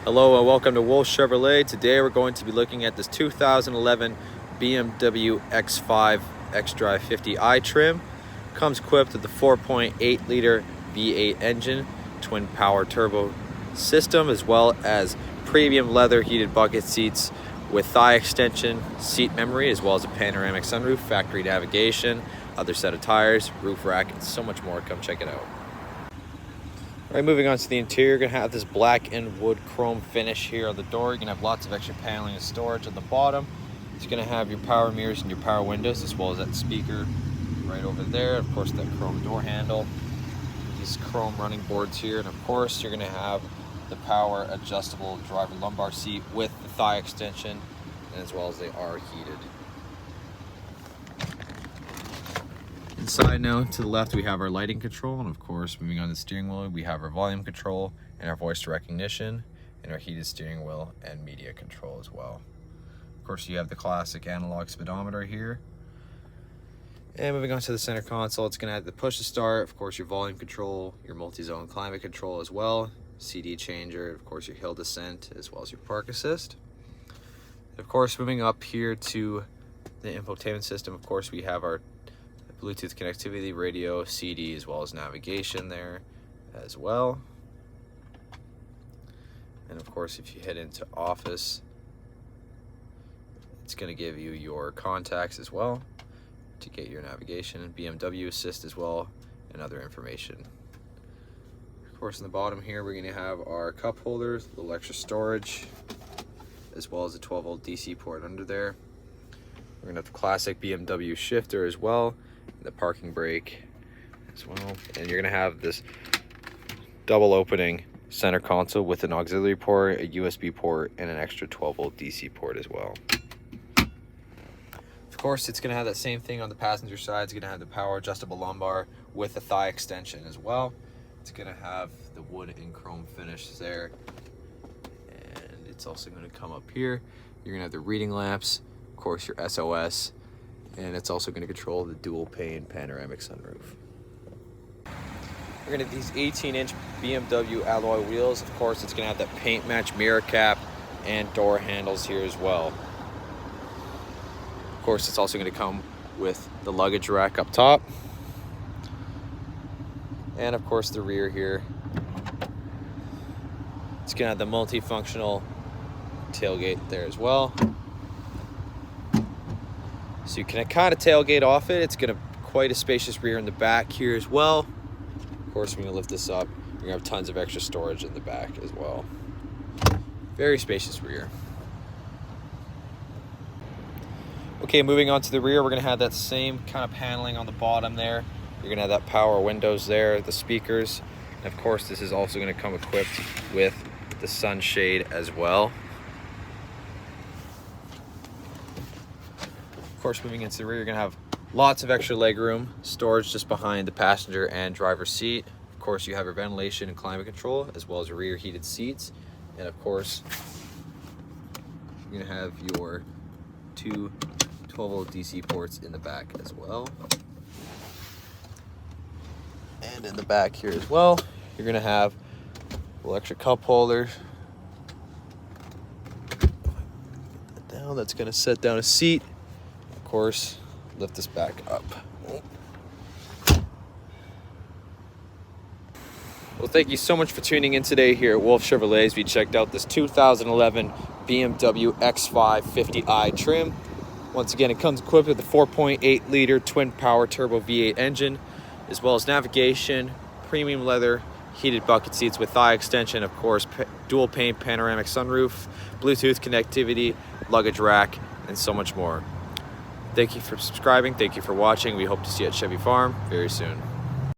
Hello and welcome to Wolfe Chevrolet. Today we're going to be looking at this 2011 BMW X5 xDrive 50i trim. Comes equipped with the 4.8 liter V8 engine, twin power turbo system, as well as premium leather heated bucket seats with thigh extension, seat memory, as well as a panoramic sunroof, factory navigation, other set of tires, roof rack, and so much more. Come check it out. All right, moving on to the interior, you're going to have this black and wood chrome finish here on the door. You're going to have lots of extra paneling and storage at the bottom. It's going to have your power mirrors and your power windows, as well as that speaker right over there. Of course, that chrome door handle, these chrome running boards here, and of course, you're going to have the power adjustable driver lumbar seat with the thigh extension, and as well as they are heated. Inside now, to the left, we have our lighting control, and of course, moving on to the steering wheel, we have our volume control and our voice recognition, and our heated steering wheel and media control as well. Of course, you have the classic analog speedometer here. And moving on to the center console, it's going to have the push to start, of course, your volume control, your multi-zone climate control as well, CD changer, of course, your hill descent, as well as your park assist. And of course, moving up here to the infotainment system, of course, we have our Bluetooth connectivity, radio, CD, as well as navigation there as well. And of course, if you head into office, it's going to give you your contacts as well to get your navigation, BMW assist as well, and other information. Of course, in the bottom here, we're going to have our cup holders, a little extra storage, as well as a 12-volt DC port under there. We're going to have the classic BMW shifter as well, the parking brake as well, and you're going to have this double opening center console with an auxiliary port, a USB port, and an extra 12-volt DC port as well. Of course, it's going to have that same thing on the passenger side. It's going to have the power adjustable lumbar with the thigh extension as well. It's going to have the wood and chrome finish there, and it's also going to come up here. You're going to have the reading lamps, of course, your SOS, and it's also going to control the dual pane panoramic sunroof. We're going to have these 18-inch BMW alloy wheels. Of course, it's going to have that paint match mirror cap and door handles here as well. Of course, it's also going to come with the luggage rack up top, and of course the rear here. It's going to have the multifunctional tailgate there as well. So you can kind of tailgate off it. It's going to quite a spacious rear in the back here as well. Of course, when you lift this up, you're going to have tons of extra storage in the back as well. Very spacious rear. Okay, moving on to the rear, we're going to have that same kind of paneling on the bottom there. You're going to have that power windows there, the speakers. And of course, this is also going to come equipped with the sunshade as well. Of course, moving into the rear, you're going to have lots of extra leg room, storage just behind the passenger and driver's seat. Of course, you have your ventilation and climate control, as well as your rear heated seats. And of course, you're going to have your two 12-volt DC ports in the back as well. And in the back here as well, you're going to have a little extra cup holder. Get that down. That's going to set down a seat. Of course, lift this back up. Well, thank you so much for tuning in today here at Wolfe Chevrolet as we checked out this 2011 BMW X5 50i trim. Once again, it comes equipped with a 4.8 liter twin power turbo V8 engine, as well as navigation, premium leather heated bucket seats with thigh extension, of course, dual pane panoramic sunroof, Bluetooth connectivity, luggage rack, and so much more. Thank you for subscribing. Thank you for watching. We hope to see you at Chevy Farm very soon.